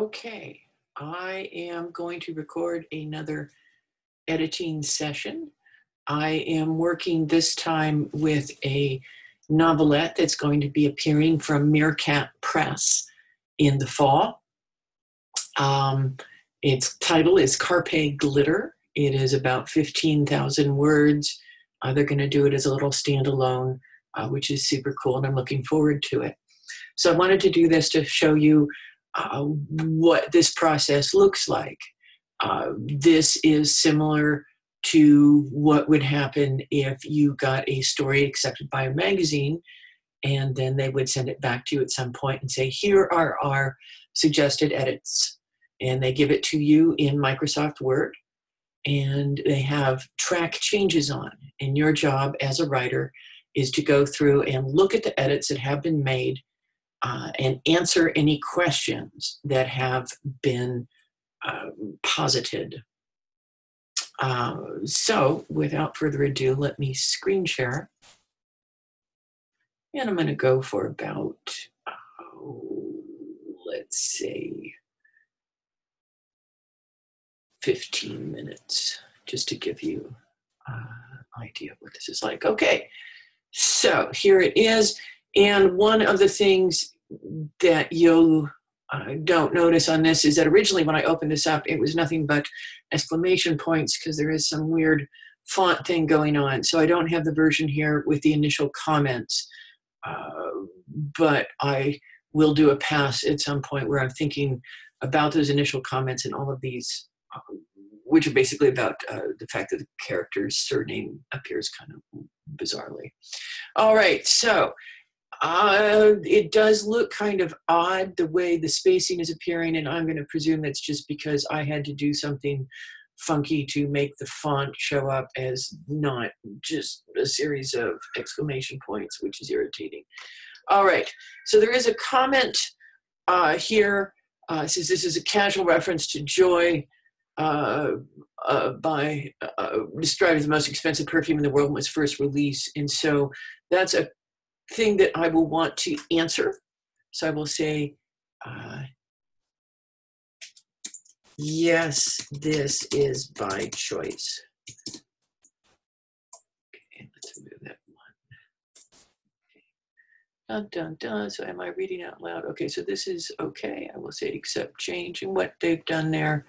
Okay, I am going to record another editing session. I am working this time with a novelette that's going to be appearing from Meerkat Press in the fall. Its title is Carpe Glitter. It is about 15,000 words. They're going to do it as a little standalone, which is super cool, and I'm looking forward to it. So I wanted to do this to show you what this process looks like. This is similar to what would happen if you got a story accepted by a magazine, and then they would send it back to you at some point and say, here are our suggested edits. And they give it to you in Microsoft Word, and they have track changes on. And your job as a writer is to go through and look at the edits that have been made and answer any questions that have been posited. So without further ado, let me screen share. And I'm going to go for about, let's say, 15 minutes, just to give you an idea of what this is like. Okay, so here it is. And one of the things that you don't notice on this is that originally when I opened this up, it was nothing but exclamation points because there is some weird font thing going on. So I don't have the version here with the initial comments, but I will do a pass at some point where I'm thinking about those initial comments and all of these, which are basically about the fact that the character's surname appears kind of bizarrely. All right, so it does look kind of odd the way the spacing is appearing, and I'm going to presume that's just because I had to do something funky to make the font show up as not just a series of exclamation points, which is irritating. All right, so there is a comment here. It says this is a casual reference to Joy by described as the most expensive perfume in the world when it was first released, and so that's a thing that I will want to answer. So I will say, yes, this is by choice. Okay, let's remove that one. Dun, dun, dun. So am I reading out loud? Okay, so this is okay. I will say accept change. And what they've done there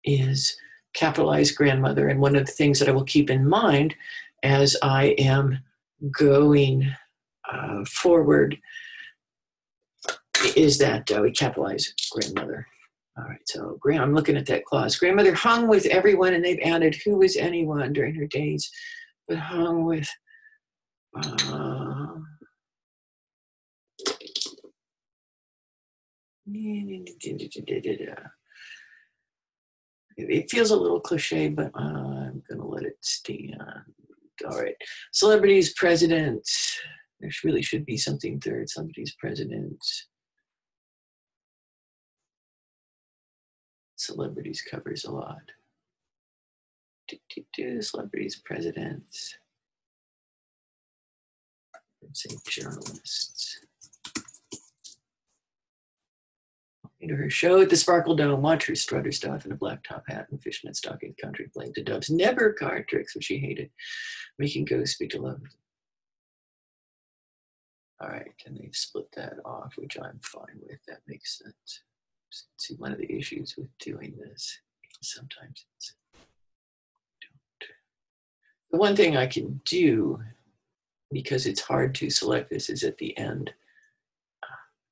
is capitalize grandmother. And one of the things that I will keep in mind as I am going forward is that we capitalize grandmother. All right, so I'm looking at that clause. Grandmother hung with everyone, and they've added who was anyone during her days, but hung with it feels a little cliche, but I'm gonna let it stand. All right, celebrities, presidents. There really should be something third. Somebody's president. Celebrities covers a lot. Celebrities, presidents. Let's say journalists. To her show at the Sparkle Dome, watch her strut her stuff in a black top hat and fishnet stocking country playing to doves. Never card tricks, which she hated. Making ghosts speak to love. All right, and they've split that off, which I'm fine with. That makes sense. See, one of the issues with doing this is sometimes it's don't. The one thing I can do, because it's hard to select this, is at the end,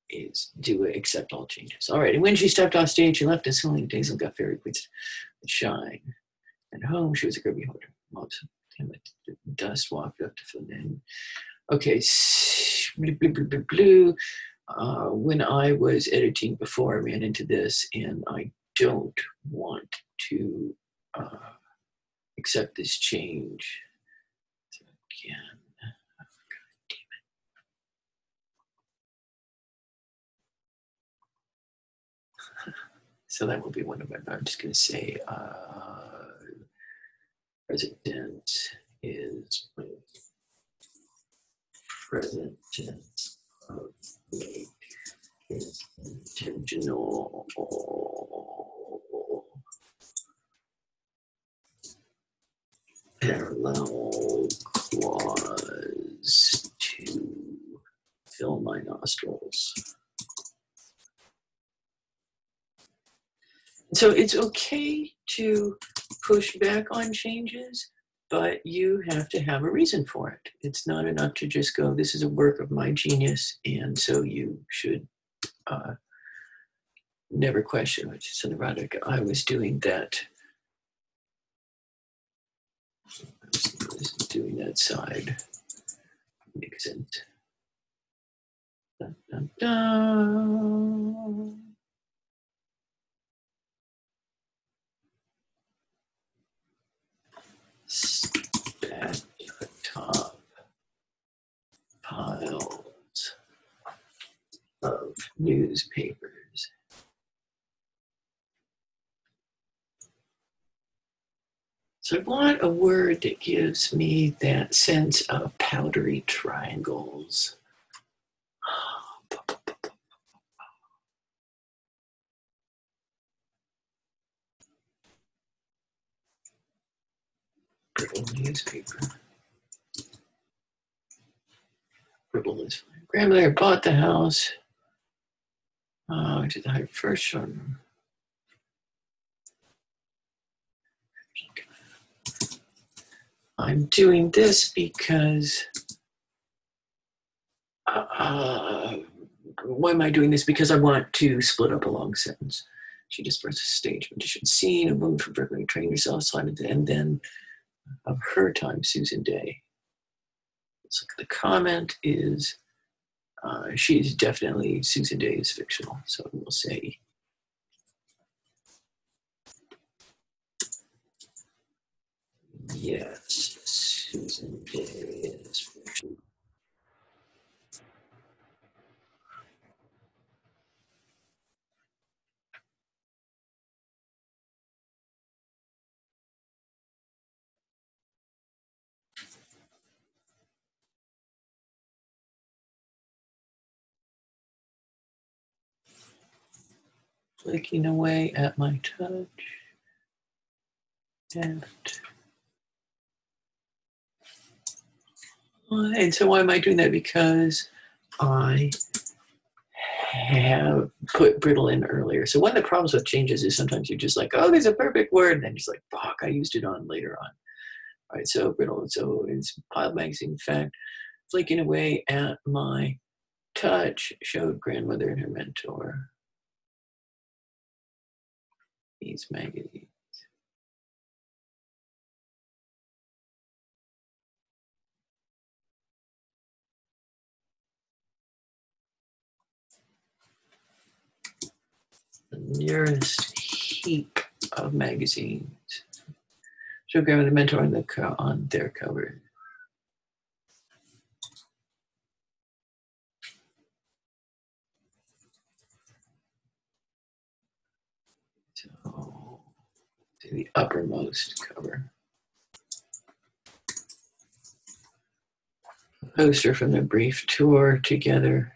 is do accept all changes. All right, and when she stepped off stage, she left us swelling days and got fairy queens and shine. And home, she was a Kirby holder. Mops him with dust, walked up to fill in. Okay, blue. When I was editing before, I ran into this, and I don't want to accept this change. So again, oh, God damn it. So that will be one of my, I'm just going to say, president is present tense of make is intentional parallel clause to fill my nostrils. So it's okay to push back on changes, but you have to have a reason for it. It's not enough to just go, this is a work of my genius, and so you should never question it. It's erotic. I was doing that. I was doing that side. Makes sense. Dun, dun, dun. Stack top piles of newspapers. So I want a word that gives me that sense of powdery triangles. Brittle newspaper. Brittle is fine. Grandmother bought the house. Did I first one? I'm doing this because why am I doing this? Because I want to split up a long sentence. She disperses a stage magician scene, a woman from Berkeley trained herself, and then of her time, Susan Day. So the comment is she's definitely, Susan Day is fictional. So we'll say yes, Susan Day is fictional. Flicking away at my touch. And so why am I doing that? Because I have put brittle in earlier. So one of the problems with changes is sometimes you're just like, oh, there's a perfect word. And then you're just like, fuck, I used it on later on. All right, so brittle. So it's piled magazine. In fact, flicking away at my touch showed grandmother and her mentor these magazines. The nearest heap of magazines. Show grandmother and mentor on their cover. So to the uppermost cover. A poster from their brief tour together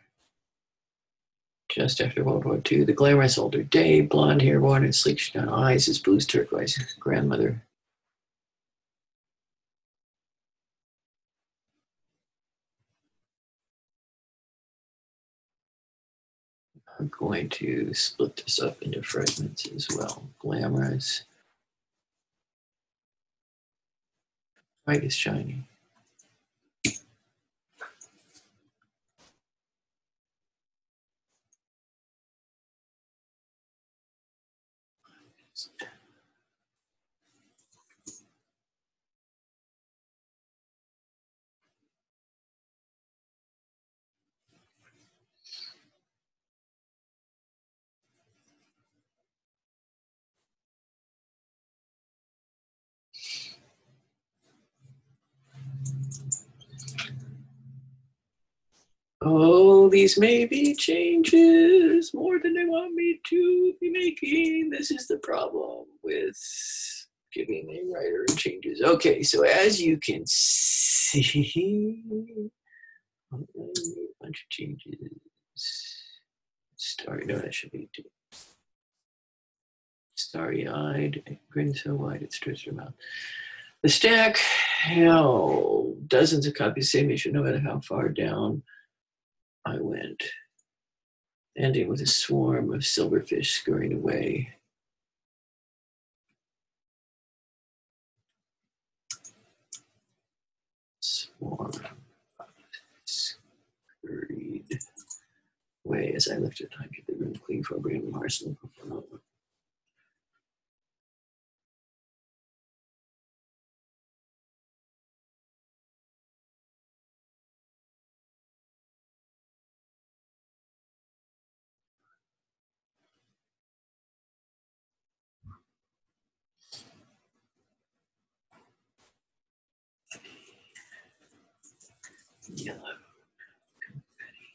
just after World War II. The glamorous older Day, blonde hair, worn and sleek brown eyes, his blues turquoise grandmother. I'm going to split this up into fragments as well. Glamorous. White is shiny. Oh, these may be changes more than they want me to be making. This is the problem with giving a writer changes. Okay, so as you can see, a bunch of changes. Starry, no, that should be starry-eyed, grin so wide it stretched her mouth. The stack hell, dozens of copies of the same issue, no matter how far down I went, ending with a swarm of silverfish scurrying away. Swarm scurried away as I lifted time to the room clean for a brand new arsenal. Yellow confetti.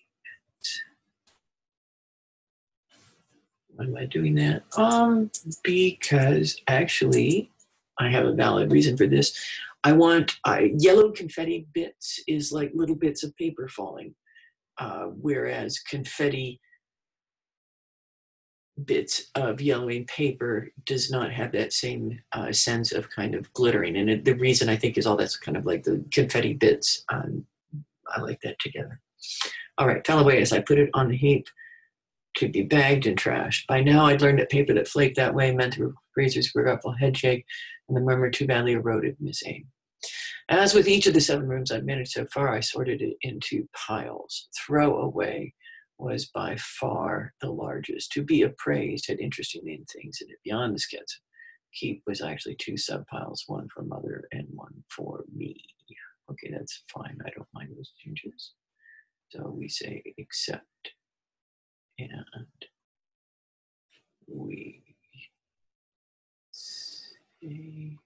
Why am I doing that? Because actually, I have a valid reason for this. I want yellow confetti bits is like little bits of paper falling, whereas confetti bits of yellowing paper does not have that same sense of kind of glittering. And the reason I think is all that's kind of like the confetti bits. I like that together. All right, fell away as I put it on the heap to be bagged and trashed. By now, I'd learned that paper that flaked that way meant the razor's regretful head shake and the murmur too badly eroded Miss Aim. As with each of the 7 rooms I'd managed so far, I sorted it into piles. Throw away was by far the largest. To be appraised had interesting main things in it beyond the sketch. Keep was actually 2 subpiles, one for mother and one for me. Okay, that's fine. I don't mind those changes. So we say accept, and we say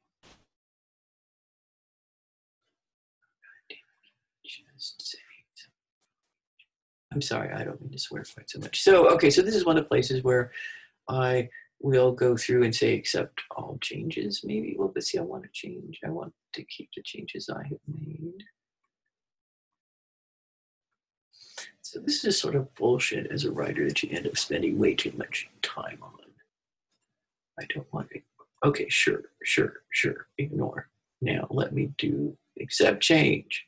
just say. I'm sorry, I don't mean to swear quite so much. So, okay, so this is one of the places where I will go through and say accept all changes, maybe. Well, let's see, I want to change. I want to keep the changes I have made. So this is sort of bullshit as a writer that you end up spending way too much time on. I don't want it. Okay, sure, ignore. Now let me do accept change.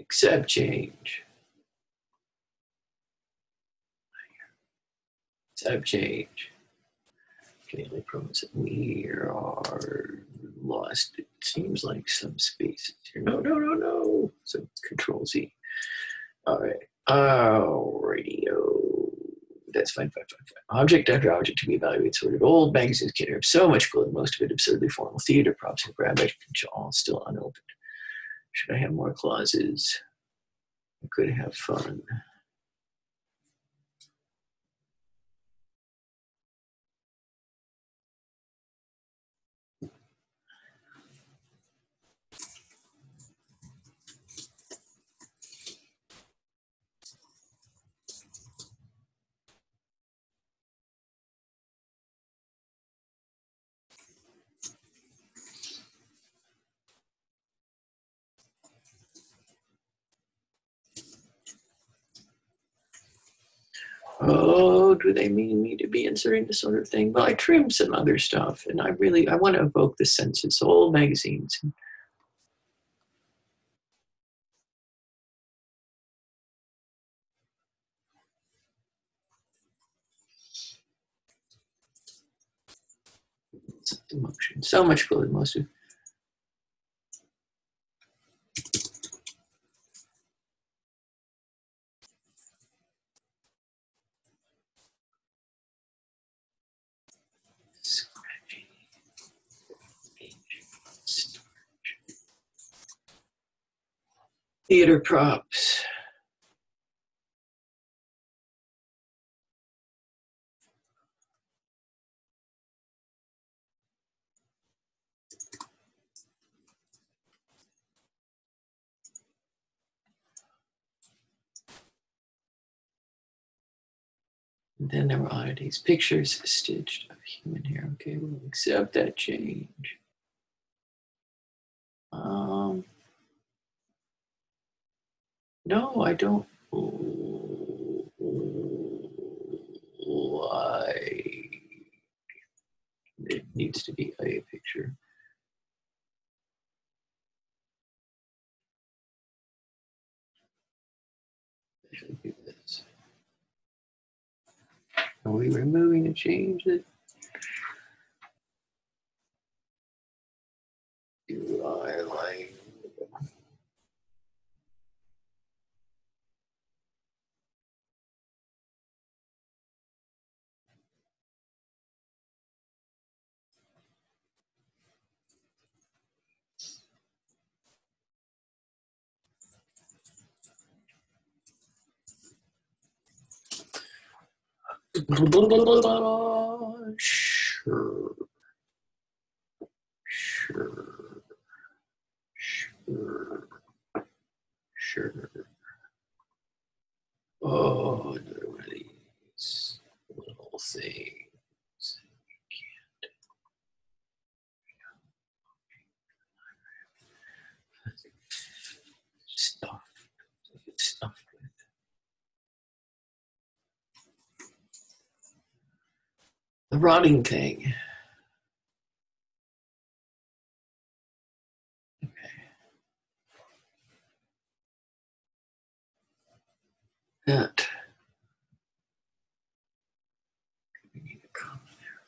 Accept change. Accept change. Okay, I promise that we are lost. It seems like some spaces here. No. So Control Z. All right. Radio. That's fine. Object after object to be evaluated, sorted. Old magazines can have so much clothing, most of it absurdly formal. Theater props and grab items all still unopened. Should I have more clauses? I could have fun. Oh, do they mean me to be inserting this sort of thing? Well, I trimmed some other stuff, and I want to evoke the senses. So old magazines. Emotion. So much cooler than most of. Theater props. And then there were oddities. Pictures stitched of human hair. Okay, we'll accept that change. No, I don't like it needs to be a picture. actually do this. Are we removing the change that do I like? Sure. Sure. Sure. Sure. Oh, another one of these little things. Stuff. Stuff with the rotting thing. That we need a comma there.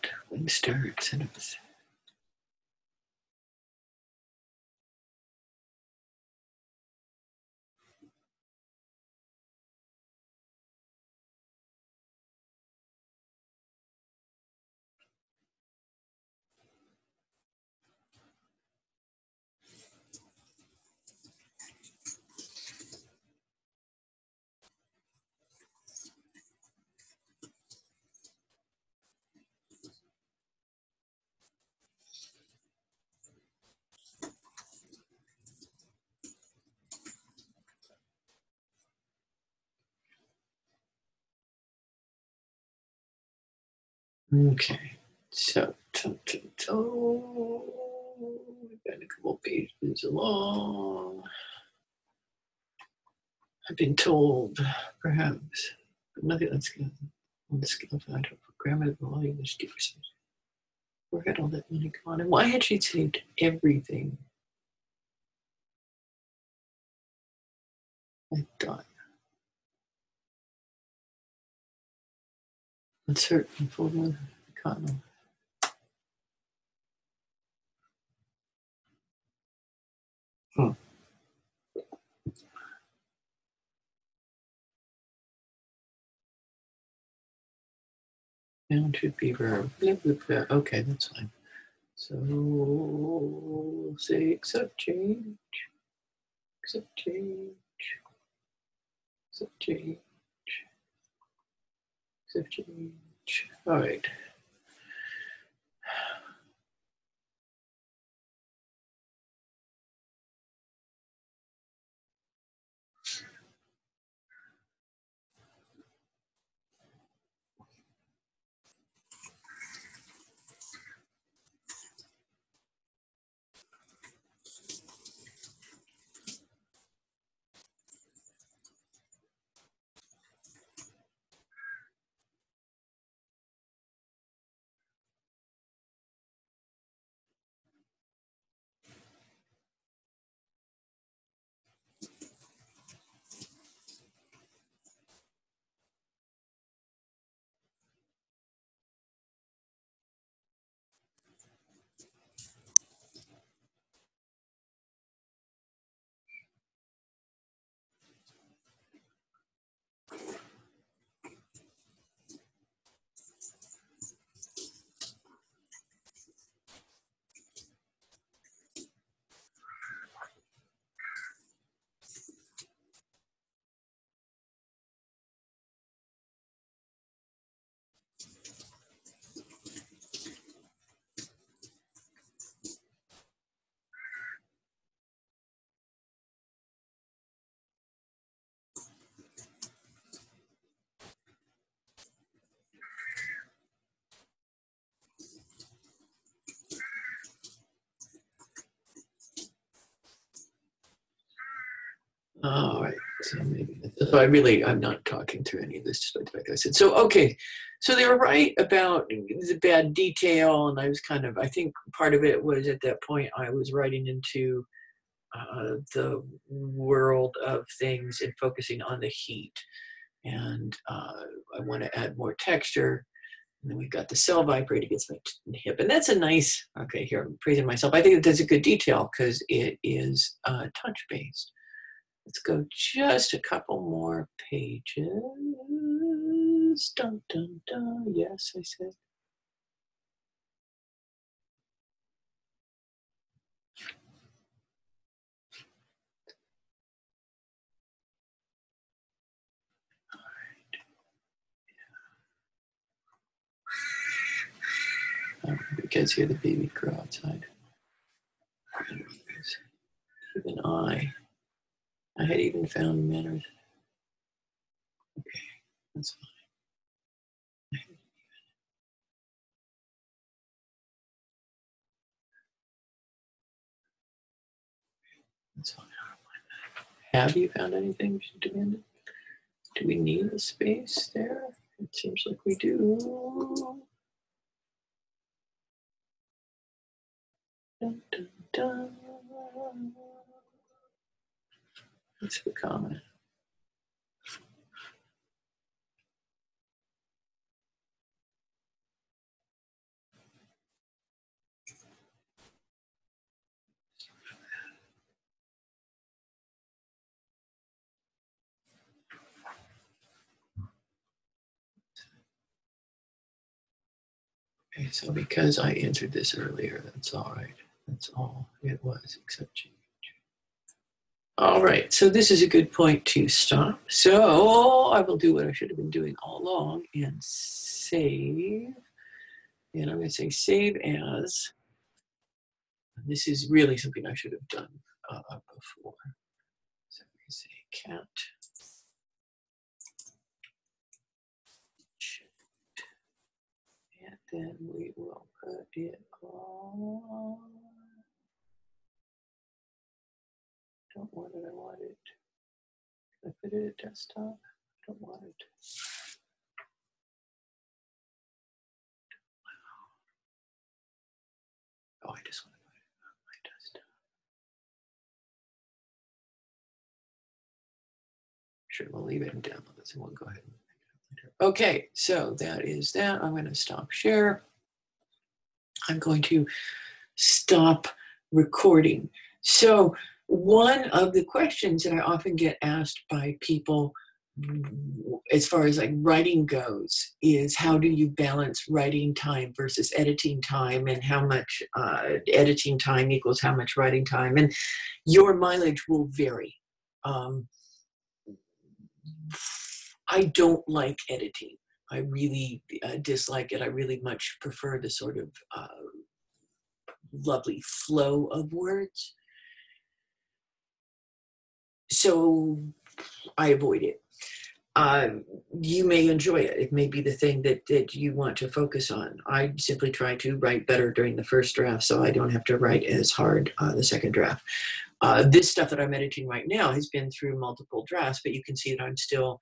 That when starts and it's okay. So, we've got a couple pages along. I've been told, perhaps, but nothing that's good. On the scale of I don't program it, all English teachers. Where had all that money gone? And why had she saved everything? I thought. Uncertain for the economy. Noun should be verb. Okay, that's fine. So we'll say accept change. Accept change. Accept change. Accept change. All right. All right. So maybe so I'm not talking through any of this, like I said. So okay. So they were right about the bad detail, and I was I think part of it was at that point I was writing into the world of things and focusing on the heat. And I want to add more texture. And then we've got the cell vibrate against my hip. And that's a nice, okay, here I'm praising myself. I think that's a good detail because it is touch-based. Let's go just a couple more pages. Dun, dun, dun. Yes, I said. The kids hear the baby crow outside. Even I had even found manners. Okay, that's fine. That's fine. Have you found anything demanded? Do we need a space there? It seems like we do. Dun, dun, dun. That's the comment. Okay, so because I answered this earlier, that's all right. That's all it was, except change. All right, so this is a good point to stop. So I will do what I should have been doing all along and save. And I'm going to say save as. This is really something I should have done before. So we say cat. And then we will put it on. Don't want it, I want it. Can I put it at desktop? I don't want it. Oh, I just want to put it on my desktop. Sure, we'll leave it in downloads and we'll go ahead and pick it up later. Okay, so that is that. I'm going to stop share. I'm going to stop recording. So one of the questions that I often get asked by people as far as like writing goes is how do you balance writing time versus editing time, and how much editing time equals how much writing time, and your mileage will vary. I don't like editing. I really dislike it. I really much prefer the sort of lovely flow of words. So I avoid it. You may enjoy it. It may be the thing that you want to focus on. I simply try to write better during the first draft so I don't have to write as hard the second draft. This stuff that I'm editing right now has been through multiple drafts, but you can see that I'm still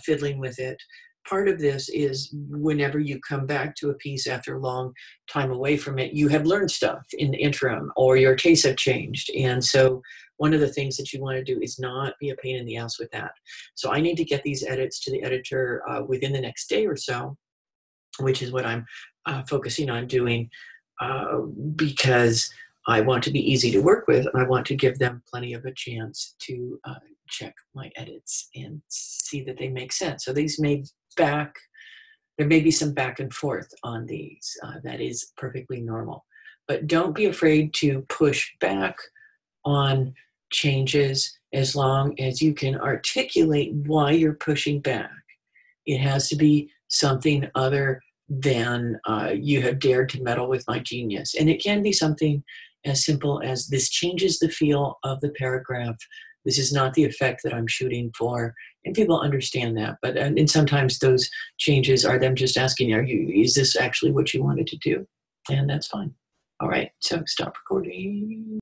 fiddling with it. Part of this is whenever you come back to a piece after a long time away from it, you have learned stuff in the interim or your tastes have changed. And so one of the things that you want to do is not be a pain in the ass with that. So I need to get these edits to the editor within the next day or so, which is what I'm focusing on doing because I want to be easy to work with, and I want to give them plenty of a chance to check my edits and see that they make sense. So these there may be some back and forth on these. That is perfectly normal. But don't be afraid to push back on changes as long as you can articulate why you're pushing back. It has to be something other than you have dared to meddle with my genius. And it can be something as simple as this changes the feel of the paragraph. This is not the effect that I'm shooting for. And people understand that. But and sometimes those changes are them just asking, is this actually what you wanted to do? And that's fine. All right, so stop recording.